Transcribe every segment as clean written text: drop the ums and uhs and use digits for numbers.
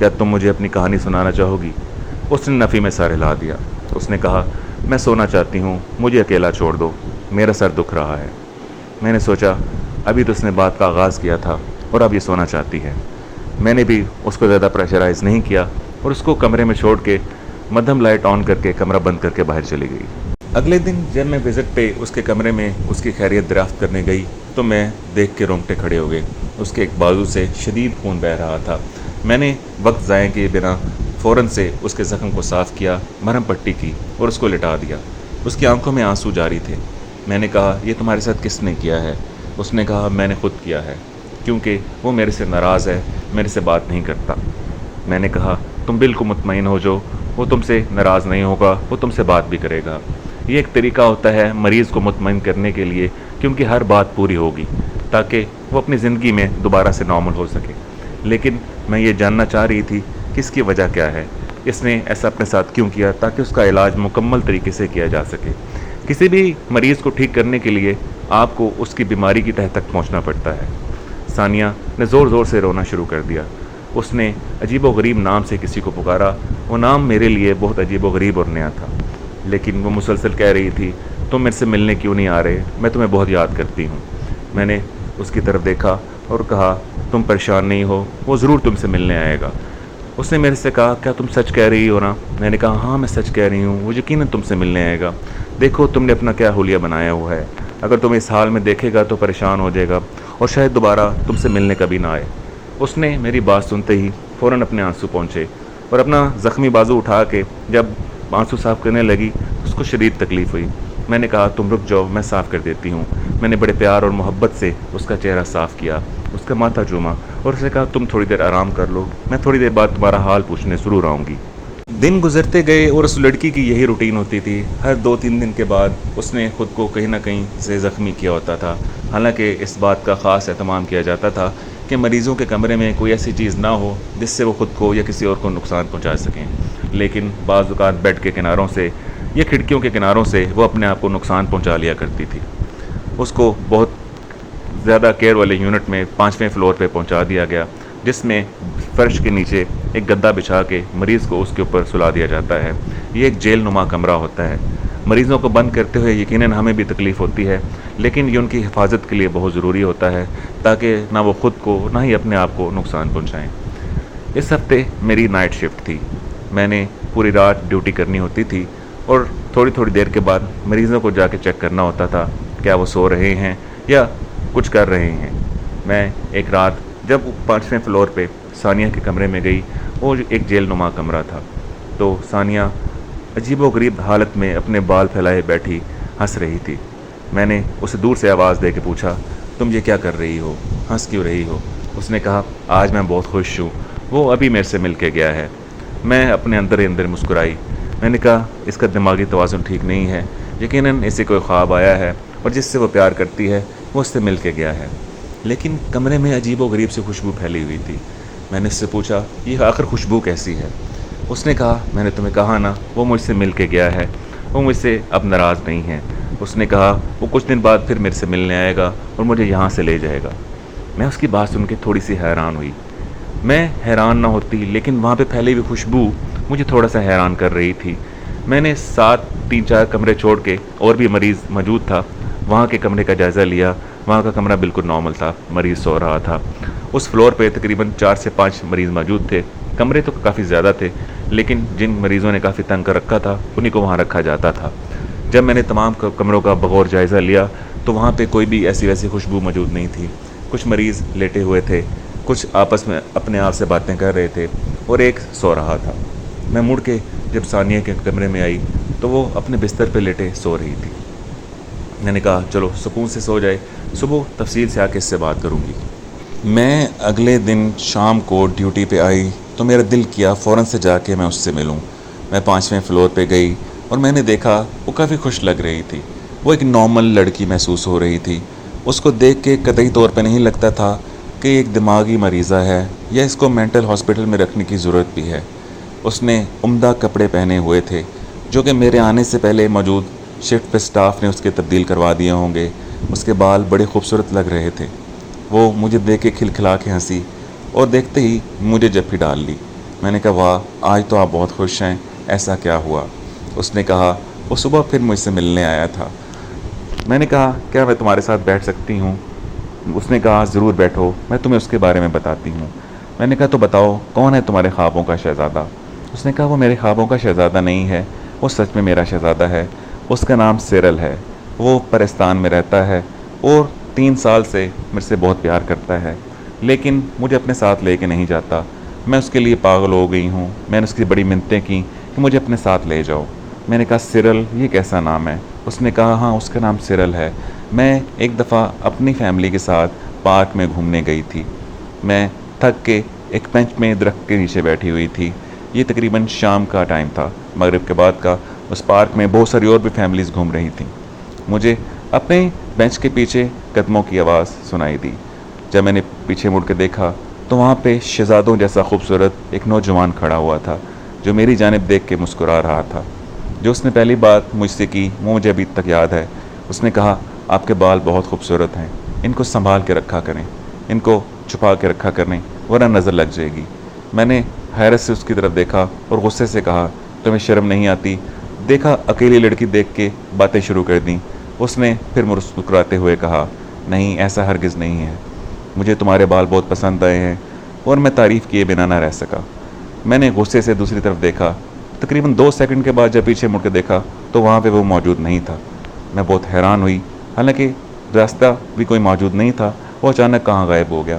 کیا تم مجھے اپنی کہانی سنانا چاہو گی؟ اس نے نفی میں سر ہلا دیا۔ اس نے کہا، میں سونا چاہتی ہوں، مجھے اکیلا چھوڑ دو، میرا سر دکھ رہا ہے۔ میں نے سوچا ابھی تو اس نے بات کا آغاز کیا تھا اور اب یہ سونا چاہتی ہے۔ میں نے بھی اس کو زیادہ پریشرائز نہیں کیا اور اس کو کمرے میں چھوڑ کے مدھم لائٹ آن کر کے کمرہ بند کر کے باہر چلی گئی۔ اگلے دن جب میں وزٹ پہ اس کے کمرے میں اس کی خیریت دریافت کرنے گئی تو میں دیکھ کے رونگٹے کھڑے ہو گئے۔ اس کے ایک بازو سے شدید خون بہہ رہا تھا۔ میں نے وقت ضائع کیے بنا فوراً سے اس کے زخم کو صاف کیا، مرہم پٹی کی اور اس کو لٹا دیا۔ اس کی آنکھوں میں آنسو جاری تھے۔ میں نے کہا، یہ تمہارے ساتھ کس نے کیا ہے؟ اس نے کہا، میں نے خود کیا ہے، کیونکہ وہ میرے سے ناراض ہے، میرے سے بات نہیں کرتا۔ میں نے کہا، تم بالکل مطمئن ہو جو وہ تم سے ناراض نہیں ہوگا، وہ تم سے بات بھی کرے گا۔ یہ ایک طریقہ ہوتا ہے مریض کو مطمئن کرنے کے لیے، کیونکہ ہر بات پوری ہوگی تاکہ وہ اپنی زندگی میں دوبارہ سے نارمل ہو سکے۔ لیکن میں یہ جاننا چاہ رہی تھی کہ اس کی وجہ کیا ہے، اس نے ایسا اپنے ساتھ کیوں کیا، تاکہ اس کا علاج مکمل طریقے سے کیا جا سکے۔ کسی بھی مریض کو ٹھیک کرنے کے لیے آپ کو اس کی بیماری کی تہہ تک پہنچنا پڑتا ہے۔ ثانیہ نے زور زور سے رونا شروع کر دیا۔ اس نے عجیب و غریب نام سے کسی کو پکارا۔ وہ نام میرے لیے بہت عجیب و غریب اور نیا تھا، لیکن وہ مسلسل کہہ رہی تھی، تم میرے سے ملنے کیوں نہیں آ رہے؟ میں تمہیں بہت یاد کرتی ہوں۔ میں نے اس کی طرف دیکھا اور کہا، تم پریشان نہیں ہو، وہ ضرور تم سے ملنے آئے گا۔ اس نے میرے سے کہا، کیا تم سچ کہہ رہی ہو نا؟ میں نے کہا، ہاں میں سچ کہہ رہی ہوں، وہ یقیناً تم سے ملنے آئے گا۔ دیکھو تم نے اپنا کیا حلیہ بنایا ہوا ہے، اگر تم اس حال میں دیکھے گا تو پریشان ہو جائے گا اور شاید دوبارہ تم سے ملنے کبھی نہ آئے۔ اس نے میری بات سنتے ہی فوراً اپنے آنسو پہنچے اور اپنا زخمی بازو اٹھا کے جب آنسو صاف کرنے لگی اس کو شدید تکلیف ہوئی۔ میں نے کہا، تم رک جاؤ، میں صاف کر دیتی ہوں۔ میں نے بڑے پیار اور محبت سے اس کا چہرہ صاف کیا، اس کا ماتھا چوما اور اسے کہا، تم تھوڑی دیر آرام کر لو، میں تھوڑی دیر بعد تمہارا حال پوچھنے ضرور آؤں گی۔ دن گزرتے گئے اور اس لڑکی کی یہی روٹین ہوتی تھی۔ ہر 2-3 دن کے بعد اس نے خود کو کہیں نہ کہیں سے زخمی کیا ہوتا تھا، حالانکہ اس بات کا خاص اہتمام کیا جاتا تھا کہ مریضوں کے کمرے میں کوئی ایسی چیز نہ ہو جس سے وہ خود کو یا کسی اور کو نقصان پہنچا سکیں۔ لیکن بعض اوقات بیڈ کے کناروں سے یا کھڑکیوں کے کناروں سے وہ اپنے آپ کو نقصان پہنچا لیا کرتی تھی۔ اس کو بہت زیادہ کیئر والے یونٹ میں 5ویں فلور پہ پہنچا دیا گیا، جس میں فرش کے نیچے ایک گدا بچھا کے مریض کو اس کے اوپر سلا دیا جاتا ہے۔ یہ ایک جیل نما کمرہ ہوتا ہے۔ مریضوں کو بند کرتے ہوئے یقیناً ہمیں بھی تکلیف ہوتی ہے، لیکن یہ ان کی حفاظت کے لیے بہت ضروری ہوتا ہے تاکہ نہ وہ خود کو نہ ہی اپنے آپ کو نقصان پہنچائیں۔ اس ہفتے میری نائٹ شفٹ تھی۔ میں نے پوری رات ڈیوٹی کرنی ہوتی تھی اور تھوڑی تھوڑی دیر کے بعد مریضوں کو جا کے چیک کرنا ہوتا تھا کیا وہ سو رہے ہیں یا کچھ کر رہے ہیں۔ میں ایک رات جب 5ویں فلور پہ ثانیہ کے کمرے میں گئی، وہ ایک جیل نما کمرہ تھا، تو ثانیہ عجیب و غریب حالت میں اپنے بال پھیلائے بیٹھی ہنس رہی تھی۔ میں نے اسے دور سے آواز دے کے پوچھا، تم یہ کیا کر رہی ہو، ہنس کیوں رہی ہو؟ اس نے کہا، آج میں بہت خوش ہوں، وہ ابھی میرے سے مل کے گیا ہے۔ میں اپنے اندر ہی اندر مسکرائی۔ میں نے کہا، اس کا دماغی توازن ٹھیک نہیں ہے، یقیناً اسے کوئی خواب آیا ہے اور جس سے وہ پیار کرتی ہے وہ اس سے مل کے گیا ہے۔ لیکن کمرے میں عجیب و غریب سی خوشبو پھیلی ہوئی تھی۔ میں نے اس سے پوچھا، یہ آخر خوشبو کیسی ہے؟ اس نے کہا، میں نے تمہیں کہا نا، وہ مجھ سے مل کے گیا ہے، وہ مجھ سے اب ناراض نہیں ہے۔ اس نے کہا، وہ کچھ دن بعد پھر میرے سے ملنے آئے گا اور مجھے یہاں سے لے جائے گا۔ میں اس کی بات سن کے تھوڑی سی حیران ہوئی۔ میں حیران نہ ہوتی، لیکن وہاں پہ پھیلی ہوئی خوشبو مجھے تھوڑا سا حیران کر رہی تھی۔ میں نے 3-4 کمرے چھوڑ کے اور بھی مریض موجود تھا، وہاں کے کمرے کا جائزہ لیا۔ وہاں کا کمرہ بالکل نارمل تھا، مریض سو رہا تھا۔ اس فلور پہ تقریباً 4 سے 5 مریض موجود تھے۔ کمرے تو کافی زیادہ تھے، لیکن جن مریضوں نے کافی تنگ کر رکھا تھا انہیں کو وہاں رکھا جاتا تھا۔ جب میں نے تمام کمروں کا بغور جائزہ لیا تو وہاں پہ کوئی بھی ایسی ویسی خوشبو موجود نہیں تھی۔ کچھ مریض لیٹے ہوئے تھے، کچھ آپس میں اپنے آپ سے باتیں کر رہے تھے اور ایک سو رہا تھا۔ میں مڑ کے جب ثانیہ کے کمرے میں آئی تو وہ اپنے بستر پہ لیٹے سو رہی تھی۔ میں نے کہا، چلو سکون سے سو جائے، صبح تفصیل سے آ کے اس سے بات کروں گی۔ میں اگلے دن شام کو ڈیوٹی پہ آئی تو میرا دل کیا فوراً سے جا کے میں اس سے ملوں۔ میں 5ویں فلور پہ گئی اور میں نے دیکھا وہ کافی خوش لگ رہی تھی۔ وہ ایک نارمل لڑکی محسوس ہو رہی تھی۔ اس کو دیکھ کے قطعی طور پہ نہیں لگتا تھا کہ ایک دماغی مریضہ ہے یا اس کو مینٹل ہاسپٹل میں رکھنے کی ضرورت بھی ہے۔ اس نے عمدہ کپڑے پہنے ہوئے تھے جو کہ میرے آنے سے پہلے موجود شفٹ پہ سٹاف نے اس کے تبدیل کروا دیے ہوں گے۔ اس کے بال بڑے خوبصورت لگ رہے تھے۔ وہ مجھے دیکھ کے کھلکھلا کے ہنسی اور دیکھتے ہی مجھے جپھی ڈال لی۔ میں نے کہا واہ، آج تو آپ بہت خوش ہیں، ایسا کیا ہوا؟ اس نے کہا وہ صبح پھر مجھ سے ملنے آیا تھا۔ میں نے کہا کیا میں تمہارے ساتھ بیٹھ سکتی ہوں؟ اس نے کہا ضرور بیٹھو، میں تمہیں اس کے بارے میں بتاتی ہوں۔ میں نے کہا تو بتاؤ کون ہے تمہارے خوابوں کا شہزادہ؟ اس نے کہا وہ میرے خوابوں کا شہزادہ نہیں ہے، وہ سچ میں میرا شہزادہ ہے۔ اس کا نام سیرل ہے، وہ پرستان میں رہتا ہے اور 3 سال سے مجھ سے بہت پیار کرتا ہے، لیکن مجھے اپنے ساتھ لے کے نہیں جاتا۔ میں اس کے لیے پاگل ہو گئی ہوں، میں نے اس کی بڑی منتیں کی کہ مجھے اپنے ساتھ لے جاؤ۔ میں نے کہا سیرل یہ کیسا نام ہے؟ اس نے کہا ہاں اس کا نام سیرل ہے۔ میں ایک دفعہ اپنی فیملی کے ساتھ پارک میں گھومنے گئی تھی، میں تھک کے ایک بینچ میں درخت کے نیچے بیٹھی ہوئی تھی۔ یہ تقریباً شام کا ٹائم تھا، مغرب کے بعد کا۔ اس پارک میں بہت ساری اور بھی فیملیز گھوم رہی تھیں۔ مجھے اپنے بینچ کے پیچھے قدموں کی آواز سنائی دی۔ جب میں نے پیچھے مڑ کے دیکھا تو وہاں پہ شہزادوں جیسا خوبصورت ایک نوجوان کھڑا ہوا تھا جو میری جانب دیکھ کے مسکرا رہا تھا۔ جو اس نے پہلی بات مجھ سے کی وہ مجھے ابھی تک یاد ہے۔ اس نے کہا آپ کے بال بہت خوبصورت ہیں، ان کو سنبھال کے رکھا کریں، ان کو چھپا کے رکھا کریں ورنہ نظر لگ جائے گی۔ میں نے حیرت سے اس کی طرف دیکھا اور غصے سے کہا تمہیں شرم نہیں آتی؟ دیکھا اکیلی لڑکی دیکھ کے باتیں شروع کر دیں۔ اس نے پھر مسکراتے ہوئے کہا نہیں ایسا ہرگز نہیں ہے، مجھے تمہارے بال بہت پسند آئے ہیں اور میں تعریف کیے بنا نہ رہ سکا۔ میں نے غصے سے دوسری طرف دیکھا، تقریباً 2 سیکنڈ کے بعد جب پیچھے مڑ کے دیکھا تو وہاں پہ وہ موجود نہیں تھا۔ میں بہت حیران ہوئی، حالانکہ راستہ بھی کوئی موجود نہیں تھا، وہ اچانک کہاں غائب ہو گیا۔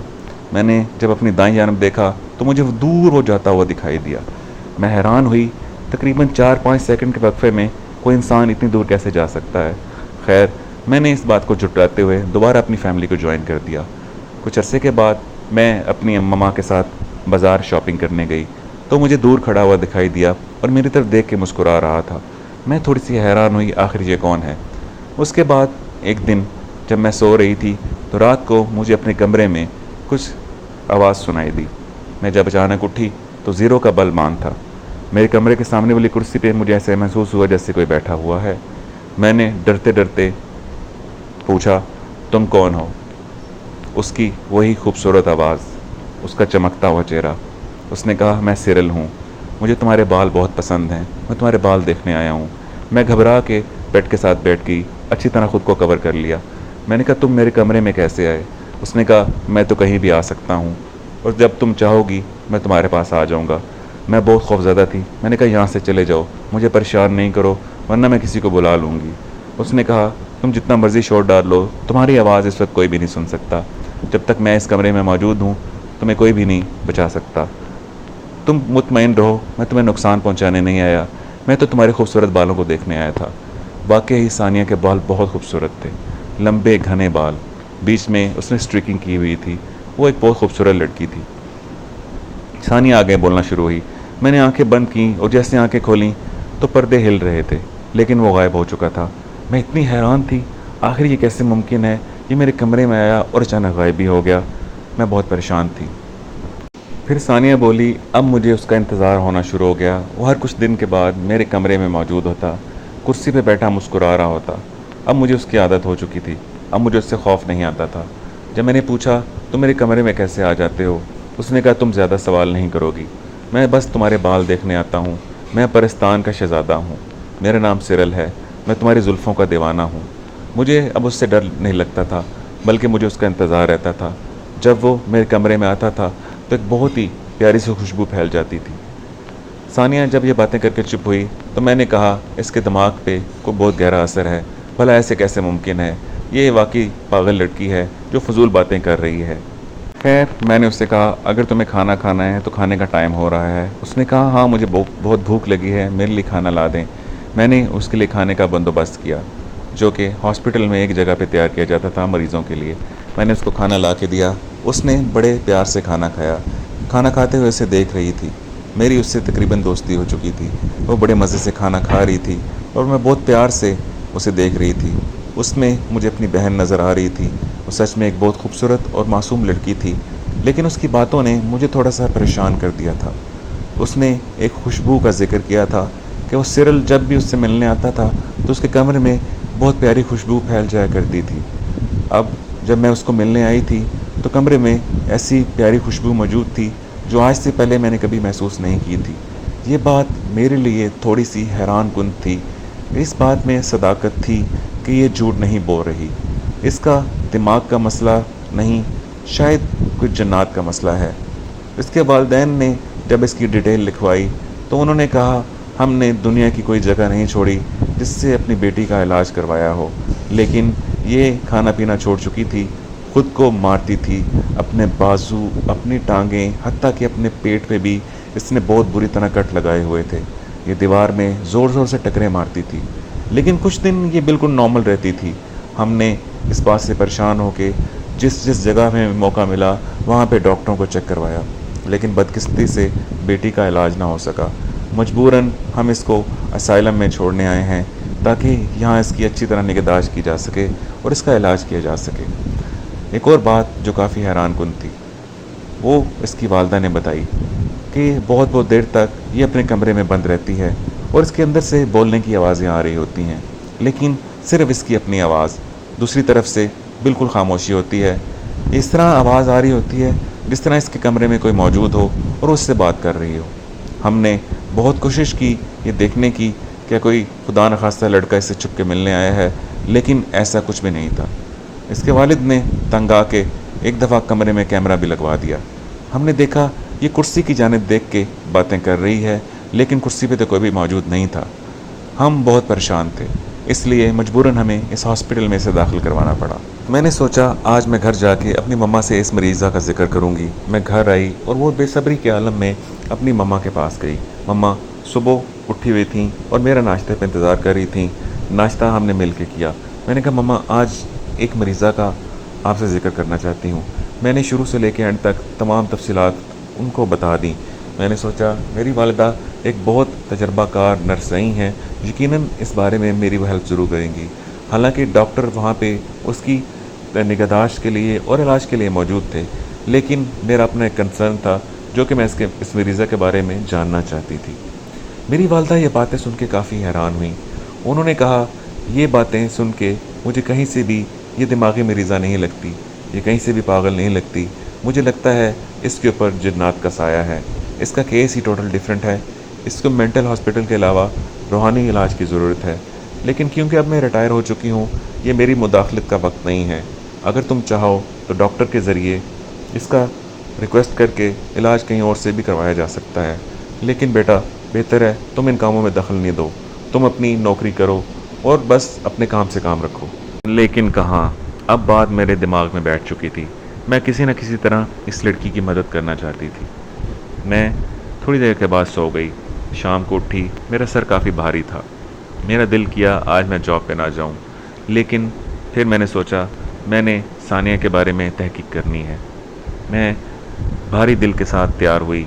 میں نے جب اپنی دائیں جانب دیکھا تو مجھے وہ دور ہو جاتا ہوا دکھائی دیا۔ میں حیران ہوئی، تقریباً 4-5 سیکنڈ کے وقفے میں کوئی انسان اتنی دور کیسے جا سکتا ہے؟ خیر میں نے اس بات کو جھٹلاتے ہوئے دوبارہ اپنی فیملی کو جوائن کر دیا۔ کچھ عرصے کے بعد میں اپنی ماما کے ساتھ بازار شاپنگ کرنے گئی تو مجھے دور کھڑا ہوا دکھائی دیا اور میری طرف دیکھ کے مسکرا رہا تھا۔ میں تھوڑی سی حیران ہوئی آخر یہ کون ہے؟ اس کے بعد ایک دن جب میں سو رہی تھی تو رات کو مجھے اپنے کمرے میں کچھ آواز سنائی دی۔ میں جب اچانک اٹھی تو 0 کا بلب آن تھا۔ میرے کمرے کے سامنے والی کرسی پہ مجھے ایسے محسوس ہوا جیسے کوئی بیٹھا ہوا ہے۔ میں نے ڈرتے ڈرتے پوچھا تم کون ہو؟ اس کی وہی خوبصورت آواز، اس کا چمکتا ہوا چہرہ۔ اس نے کہا میں سیرل ہوں، مجھے تمہارے بال بہت پسند ہیں، میں تمہارے بال دیکھنے آیا ہوں۔ میں گھبرا کے بیڈ کے ساتھ بیٹھ گئی، اچھی طرح خود کو کور کر لیا۔ میں نے کہا تم میرے کمرے میں کیسے آئے؟ اس نے کہا میں تو کہیں بھی آ سکتا ہوں اور جب تم چاہو گی میں تمہارے پاس آ جاؤں گا۔ میں بہت خوفزدہ تھی، میں نے کہا یہاں سے چلے جاؤ، مجھے پریشان نہیں کرو ورنہ میں کسی کو بلا لوں گی۔ اس نے کہا تم جتنا مرضی شور ڈال لو، تمہاری آواز اس وقت کوئی بھی نہیں سن سکتا۔ جب تک میں اس کمرے میں موجود ہوں تمہیں کوئی بھی نہیں بچا سکتا۔ تم مطمئن رہو، میں تمہیں نقصان پہنچانے نہیں آیا، میں تو تمہارے خوبصورت بالوں کو دیکھنے آیا تھا۔ واقعی ثانیہ کے بال بہت خوبصورت تھے، لمبے گھنے بال، بیچ میں اس نے اسٹریکنگ کی ہوئی تھی۔ وہ ایک بہت خوبصورت لڑکی تھی۔ ثانیہ آگے بولنا شروع ہوئی۔ میں نے آنکھیں بند کیں اور جیسے آنکھیں کھولیں تو پردے ہل رہے تھے لیکن وہ غائب ہو چکا تھا۔ میں اتنی حیران تھی، آخر یہ کیسے ممکن ہے؟ یہ میرے کمرے میں آیا اور اچانک غائب بھی ہو گیا۔ میں بہت پریشان تھی۔ پھر ثانیہ بولی اب مجھے اس کا انتظار ہونا شروع ہو گیا۔ وہ ہر کچھ دن کے بعد میرے کمرے میں موجود ہوتا، کرسی پہ بیٹھا مسکرا رہا ہوتا۔ اب مجھے اس کی عادت ہو چکی تھی، اب مجھے اس سے خوف نہیں آتا تھا۔ جب میں نے پوچھا تم میرے کمرے میں کیسے آ جاتے ہو؟ اس نے کہا تم زیادہ سوال نہیں کرو گی، میں بس تمہارے بال دیکھنے آتا ہوں۔ میں پرستان کا شہزادہ ہوں، میرا نام سیرل ہے، میں تمہاری زلفوں کا دیوانہ ہوں۔ مجھے اب اس سے ڈر نہیں لگتا تھا بلکہ مجھے اس کا انتظار رہتا تھا۔ جب وہ میرے کمرے میں آتا تھا تو ایک بہت ہی پیاری سی خوشبو پھیل جاتی تھی۔ ثانیہ جب یہ باتیں کر کے چپ ہوئی تو میں نے کہا اس کے دماغ پہ کوئی بہت گہرا اثر ہے، بھلا ایسے کیسے ممکن ہے؟ یہ واقعی پاگل لڑکی ہے جو فضول باتیں کر رہی ہے۔ خیر میں نے اس سے کہا اگر تمہیں کھانا کھانا ہے تو کھانے کا ٹائم ہو رہا ہے۔ اس نے کہا ہاں مجھے بہت بھوک لگی ہے، میرے لیے کھانا لا دیں۔ میں نے اس کے لیے کھانے کا بندوبست کیا جو کہ ہاسپٹل میں ایک جگہ پہ تیار کیا جاتا تھا مریضوں کے لیے۔ میں نے اس کو کھانا لا کے دیا، اس نے بڑے پیار سے کھانا کھایا۔ کھانا کھاتے ہوئے اسے دیکھ رہی تھی، میری اس سے تقریباً دوستی ہو چکی تھی۔ وہ بڑے مزے سے کھانا کھا رہی تھی اور میں بہت پیار سے اسے دیکھ رہی تھی۔ اس میں مجھے اپنی بہن نظر آ رہی تھی۔ وہ سچ میں ایک بہت خوبصورت اور معصوم لڑکی تھی، لیکن اس کی باتوں نے مجھے تھوڑا سا پریشان کر دیا تھا۔ اس نے ایک خوشبو کا ذکر کیا تھا کہ وہ سیرل جب بھی اس سے ملنے آتا تھا تو اس کے کمرے میں بہت پیاری خوشبو پھیل جایا کرتی تھی۔ اب جب میں اس کو ملنے آئی تھی تو کمرے میں ایسی پیاری خوشبو موجود تھی جو آج سے پہلے میں نے کبھی محسوس نہیں کی تھی۔ یہ بات میرے لیے تھوڑی سی حیران کن تھی۔ اس بات میں صداقت تھی کہ یہ جھوٹ نہیں بول رہی۔ اس کا دماغ کا مسئلہ نہیں، شاید کچھ جنات کا مسئلہ ہے۔ اس کے والدین نے جب اس کی ڈیٹیل لکھوائی تو انہوں نے کہا ہم نے دنیا کی کوئی جگہ نہیں چھوڑی جس سے اپنی بیٹی کا علاج کروایا ہو، لیکن یہ کھانا پینا چھوڑ چکی تھی، خود کو مارتی تھی، اپنے بازو، اپنی ٹانگیں، حتیٰ کہ اپنے پیٹ پہ بھی اس نے بہت بری طرح کٹ لگائے ہوئے تھے۔ یہ دیوار میں زور زور سے ٹکرے مارتی تھی، لیکن کچھ دن یہ بالکل نارمل رہتی تھی۔ ہم نے اس بات سے پریشان ہو کے جس جگہ میں موقع ملا وہاں پہ ڈاکٹروں کو چیک کروایا، لیکن بدقسمتی سے بیٹی کا علاج نہ ہو سکا۔ مجبوراً ہم اس کو اسائلم میں چھوڑنے آئے ہیں تاکہ یہاں اس کی اچھی طرح نگہداشت کی جا سکے اور اس کا علاج کیا جا سکے۔ ایک اور بات جو کافی حیران کن تھی وہ اس کی والدہ نے بتائی کہ بہت دیر تک یہ اپنے کمرے میں بند رہتی ہے اور اس کے اندر سے بولنے کی آوازیں آ رہی ہوتی ہیں، لیکن صرف اس کی اپنی آواز، دوسری طرف سے بالکل خاموشی ہوتی ہے۔ اس طرح آواز آ رہی ہوتی ہے جس طرح اس کے کمرے میں کوئی موجود ہو اور اس سے بات کر رہی ہو۔ ہم نے بہت کوشش کی یہ دیکھنے کی کہ کوئی خدا نخواستہ لڑکا اس سے چھپ کے ملنے آیا ہے، لیکن ایسا کچھ بھی نہیں تھا۔ اس کے والد نے تنگ آ کے ایک دفعہ کمرے میں کیمرہ بھی لگوا دیا۔ ہم نے دیکھا یہ کرسی کی جانب دیکھ کے باتیں کر رہی ہے، لیکن کرسی پہ تو کوئی بھی موجود نہیں تھا۔ ہم بہت پریشان تھے، اس لیے مجبوراً ہمیں اس ہاسپٹل میں اسے داخل کروانا پڑا۔ میں نے سوچا آج میں گھر جا کے اپنی مما سے اس مریضہ کا ذکر کروں گی۔ میں گھر آئی اور وہ بے صبری کے عالم میں اپنی مما کے پاس گئی۔ مما صبح اٹھی ہوئی تھیں اور میرا ناشتے پہ انتظار کر رہی تھیں۔ ناشتہ ہم نے مل کے کیا۔ میں نے کہا مما آج ایک مریضہ کا آپ سے ذکر کرنا چاہتی ہوں۔ میں نے شروع سے لے کے اینڈ تک تمام تفصیلات ان کو بتا دیں۔ میں نے سوچا میری والدہ ایک بہت تجربہ کار نرس رہی ہیں، یقیناً اس بارے میں میری وہ ہیلپ ضرور کریں گی۔ حالانکہ ڈاکٹر وہاں پہ اس کی نگہداشت کے لیے اور علاج کے لیے موجود تھے، لیکن میرا اپنا ایک کنسرن تھا جو کہ میں اس مریضہ کے بارے میں جاننا چاہتی تھی۔ میری والدہ یہ باتیں سن کے کافی حیران ہوئیں۔ انہوں نے کہا یہ باتیں سن کے مجھے کہیں سے بھی یہ دماغی مریضہ نہیں لگتی، یہ کہیں سے بھی پاگل نہیں لگتی۔ مجھے لگتا ہے اس کے اوپر جنات کا سایہ ہے، اس کا کیس ہی ٹوٹل ڈیفرنٹ ہے، اس کو مینٹل ہاسپٹل کے علاوہ روحانی علاج کی ضرورت ہے۔ لیکن کیونکہ اب میں ریٹائر ہو چکی ہوں، یہ میری مداخلت کا وقت نہیں ہے۔ اگر تم چاہو تو ڈاکٹر کے ذریعے اس کا ریکویسٹ کر کے علاج کہیں اور سے بھی کروایا جا سکتا ہے، لیکن بیٹا بہتر ہے تم ان کاموں میں دخل نہیں دو، تم اپنی نوکری کرو اور بس اپنے کام سے کام رکھو۔ لیکن کہاں، اب بات میرے دماغ میں بیٹھ چکی تھی۔ میں کسی نہ کسی طرح اس لڑکی کی مدد کرنا چاہتی تھی۔ میں تھوڑی دیر کے بعد سو گئی۔ شام کو اٹھی، میرا سر کافی بھاری تھا۔ میرا دل کیا آج میں جاب پہ نہ جاؤں، لیکن پھر میں نے سوچا میں نے ثانیہ کے بارے میں تحقیق کرنی ہے۔ میں بھاری دل کے ساتھ تیار ہوئی،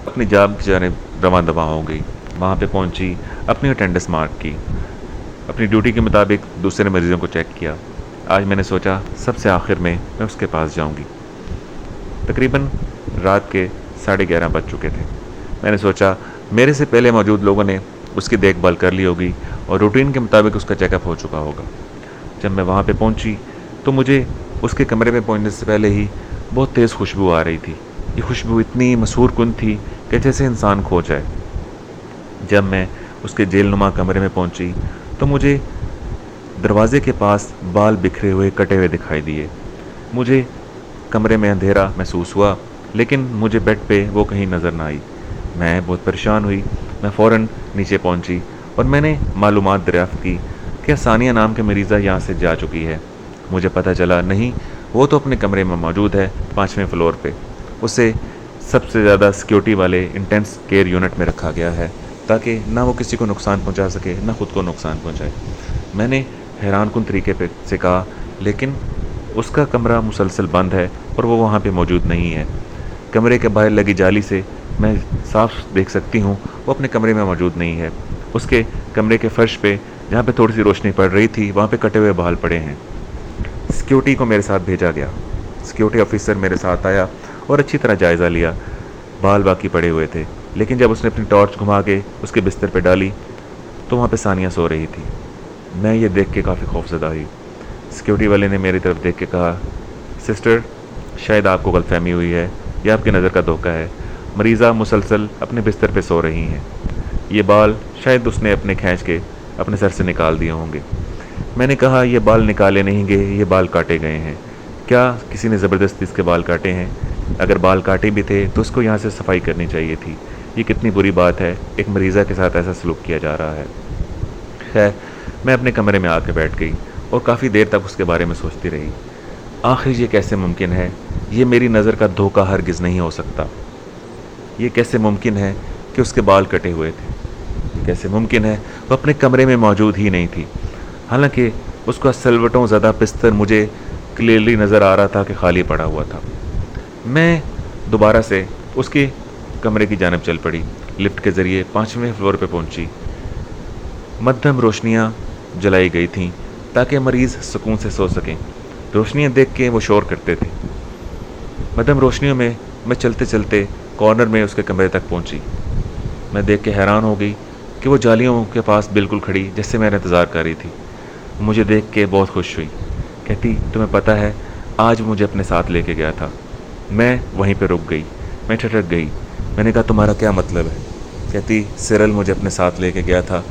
اپنی جاب کی جانب رواں دواں ہو گئی۔ وہاں پہ پہنچی، اپنی اٹینڈنس مارک کی، اپنی ڈیوٹی کے مطابق دوسرے مریضوں کو چیک کیا۔ آج میں نے سوچا سب سے آخر میں اس کے پاس جاؤں گی۔ تقریباً رات کے 11:30 بج چکے تھے۔ میں نے سوچا میرے سے پہلے موجود لوگوں نے اس کی دیکھ بھال کر لی ہوگی اور روٹین کے مطابق اس کا چیک اپ ہو چکا ہوگا۔ جب میں وہاں پہ پہنچی تو مجھے اس کے کمرے میں پہنچنے سے پہلے ہی بہت تیز خوشبو آ رہی تھی۔ یہ خوشبو اتنی مسحور کن تھی کہ جیسے انسان کھو جائے۔ جب میں اس کے جیل نما کمرے میں پہنچی تو مجھے دروازے کے پاس بال بکھرے ہوئے کٹے ہوئے دکھائی دیے۔ مجھے کمرے میں اندھیرا محسوس ہوا، لیکن مجھے بیڈ پہ وہ کہیں نظر نہ آئی۔ میں بہت پریشان ہوئی۔ میں فوراً نیچے پہنچی اور میں نے معلومات دریافت کی کہ ثانیہ نام کے مریضہ یہاں سے جا چکی ہے۔ مجھے پتہ چلا نہیں، وہ تو اپنے کمرے میں موجود ہے 5ویں فلور پہ۔ اسے سب سے زیادہ سیکیورٹی والے انٹینس کیئر یونٹ میں رکھا گیا ہے تاکہ نہ وہ کسی کو نقصان پہنچا سکے نہ خود کو نقصان پہنچائے۔ میں نے حیران کن طریقے سے کہا لیکن اس کا کمرہ مسلسل بند ہے اور وہ وہاں پہ موجود نہیں ہے۔ کمرے کے باہر لگی جالی سے میں صاف دیکھ سکتی ہوں وہ اپنے کمرے میں موجود نہیں ہے۔ اس کے کمرے کے فرش پہ جہاں پہ تھوڑی سی روشنی پڑ رہی تھی وہاں پہ کٹے ہوئے بال پڑے ہیں۔ سیکیورٹی کو میرے ساتھ بھیجا گیا۔ سیکیورٹی آفیسر میرے ساتھ آیا اور اچھی طرح جائزہ لیا۔ بال باقی پڑے ہوئے تھے، لیکن جب اس نے اپنی ٹارچ گھما کے اس کے بستر پہ ڈالی تو وہاں پہ ثانیہ سو رہی تھی۔ میں یہ دیکھ کے کافی خوفزدہ ہوئی۔ سیکیورٹی والے نے میری طرف دیکھ کے کہا سسٹر شاید آپ کو غلط فہمی ہوئی ہے یا آپ کی نظر کا دھوکہ ہے، مریضہ مسلسل اپنے بستر پہ سو رہی ہیں۔ یہ بال شاید اس نے اپنے کھینچ کے اپنے سر سے نکال دیے ہوں گے۔ میں نے کہا یہ بال نکالے نہیں گئے، یہ بال کاٹے گئے ہیں۔ کیا کسی نے زبردستی اس کے بال کاٹے ہیں؟ اگر بال کاٹے بھی تھے تو اس کو یہاں سے صفائی کرنی چاہیے تھی۔ یہ کتنی بری بات ہے، ایک مریضہ کے ساتھ ایسا سلوک کیا جا رہا ہے۔ خیر، میں اپنے کمرے میں آ کے بیٹھ گئی اور کافی دیر تک اس کے بارے میں سوچتی رہی۔ آخر یہ کیسے ممکن ہے؟ یہ میری نظر کا دھوکہ ہرگز نہیں ہو سکتا۔ یہ کیسے ممکن ہے کہ اس کے بال کٹے ہوئے تھے؟ یہ کیسے ممکن ہے وہ اپنے کمرے میں موجود ہی نہیں تھی؟ حالانکہ اس کا سلوٹوں زدہ بستر مجھے کلیئرلی نظر آ رہا تھا کہ خالی پڑا ہوا تھا۔ میں دوبارہ سے اس کے کمرے کی جانب چل پڑی، لفٹ کے ذریعے 5ویں فلور پہ پہنچی۔ مدھم روشنیاں جلائی گئی تھیں تاکہ مریض سکون سے سو سکیں۔ روشنیاں دیکھ کے وہ شور کرتے تھے۔ مدھم روشنیوں میں میں چلتے چلتے کارنر میں اس کے کمرے تک پہنچی۔ میں دیکھ کے حیران ہو گئی کہ وہ جالیوں کے پاس بالکل کھڑی جیسے میں نے انتظار کر رہی تھی۔ مجھے دیکھ کے بہت خوش ہوئی۔ کہتی تمہیں پتہ ہے آج مجھے اپنے ساتھ لے کے گیا تھا۔ میں وہیں پہ رک گئی، میں ٹھٹک گئی۔ میں نے کہا تمہارا کیا مطلب ہے؟ کہتی سرل مجھے اپنے ساتھ لے کے گیا تھا،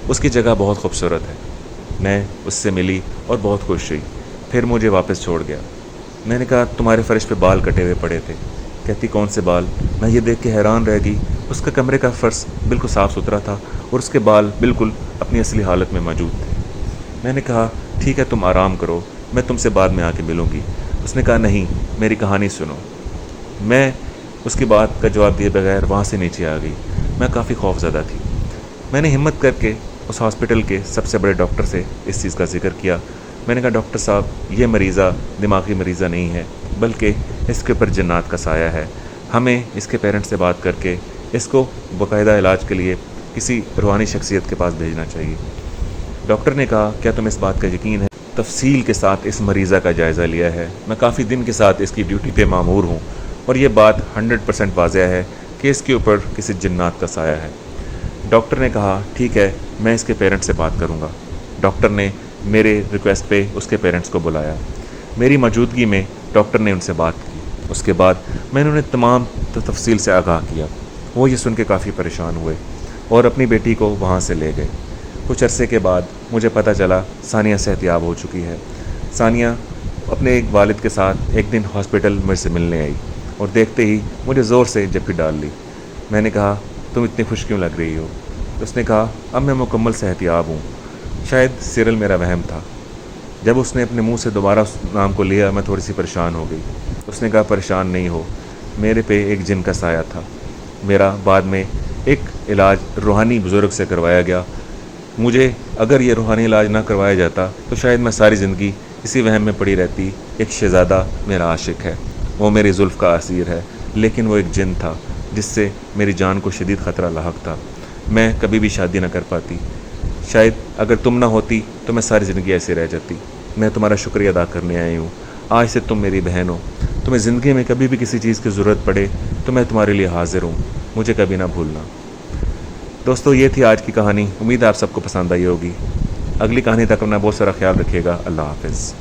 اس کی جگہ بہت خوبصورت ہے۔ میں اس سے ملی اور بہت خوش ہوئی، پھر مجھے واپس چھوڑ گیا۔ میں نے کہا تمہارے فرش پہ بال کٹے ہوئے پڑے تھے۔ کہتی کون سے بال؟ میں یہ دیکھ کے حیران رہ گئی۔ اس کا کمرے کا فرش بالکل صاف ستھرا تھا اور اس کے بال بالکل اپنی اصلی حالت میں موجود تھے۔ میں نے کہا ٹھیک ہے تم آرام کرو، میں تم سے بعد میں آ کے ملوں گی۔ اس نے کہا نہیں، میری کہانی سنو۔ میں اس کی بات کا جواب دیے بغیر وہاں سے نیچے آ گئی۔ میں کافی خوف زدہ تھی۔ میں نے ہمت کر کے اس ہاسپٹل کے سب سے بڑے ڈاکٹر سے اس چیز کا ذکر کیا۔ میں نے کہا ڈاکٹر صاحب یہ مریضہ دماغی مریضہ نہیں ہے، بلکہ اس کے اوپر جنات کا سایہ ہے۔ ہمیں اس کے پیرنٹس سے بات کر کے اس کو باقاعدہ علاج کے لیے کسی روحانی شخصیت کے پاس بھیجنا چاہیے۔ ڈاکٹر نے کہا کیا تم اس بات کا یقین ہے؟ تفصیل کے ساتھ اس مریضہ کا جائزہ لیا ہے، میں کافی دن کے ساتھ اس کی ڈیوٹی پہ مامور ہوں اور یہ بات 100% واضح ہے کہ اس کے اوپر کسی جنات کا سایہ ہے۔ ڈاکٹر نے کہا ٹھیک ہے میں اس کے پیرنٹس سے بات کروں گا۔ ڈاکٹر نے میرے ریکویسٹ پہ اس کے پیرنٹس کو بلایا۔ میری موجودگی میں ڈاکٹر نے ان سے بات کی۔ اس کے بعد میں نے انہیں تمام تفصیل سے آگاہ کیا۔ وہ یہ سن کے کافی پریشان ہوئے اور اپنی بیٹی کو وہاں سے لے گئے۔ کچھ عرصے کے بعد مجھے پتہ چلا ثانیہ صحتیاب ہو چکی ہے۔ ثانیہ اپنے ایک والد کے ساتھ ایک دن ہاسپٹل مجھ سے ملنے آئی اور دیکھتے ہی مجھے زور سے جپی ڈال لی۔ میں نے کہا تم اتنی خوش کیوں لگ رہی ہو؟ اس نے کہا اب میں مکمل صحتیاب ہوں۔ شاید سیرل میرا وہم تھا۔ جب اس نے اپنے منہ سے دوبارہ اس نام کو لیا میں تھوڑی سی پریشان ہو گئی۔ اس نے کہا پریشان نہیں ہو، میرے پہ ایک جن کا سایہ تھا۔ میرا بعد میں ایک علاج روحانی بزرگ سے کروایا گیا۔ مجھے اگر یہ روحانی علاج نہ کروایا جاتا تو شاید میں ساری زندگی اسی وہم میں پڑی رہتی۔ ایک شہزادہ میرا عاشق ہے، وہ میری زلف کا اسیر ہے، لیکن وہ ایک جن تھا جس سے میری جان کو شدید خطرہ لاحق تھا۔ میں کبھی بھی شادی نہ کر پاتی۔ شاید اگر تم نہ ہوتی تو میں ساری زندگی ایسے رہ جاتی۔ میں تمہارا شکریہ ادا کرنے آئی ہوں۔ آج سے تم میری بہن ہو۔ تمہیں زندگی میں کبھی بھی کسی چیز کی ضرورت پڑے تو میں تمہارے لیے حاضر ہوں، مجھے کبھی نہ بھولنا۔ دوستو یہ تھی آج کی کہانی، امید ہے آپ سب کو پسند آئی ہوگی۔ اگلی کہانی تک اپنا بہت سارا خیال رکھیے گا۔ اللہ حافظ۔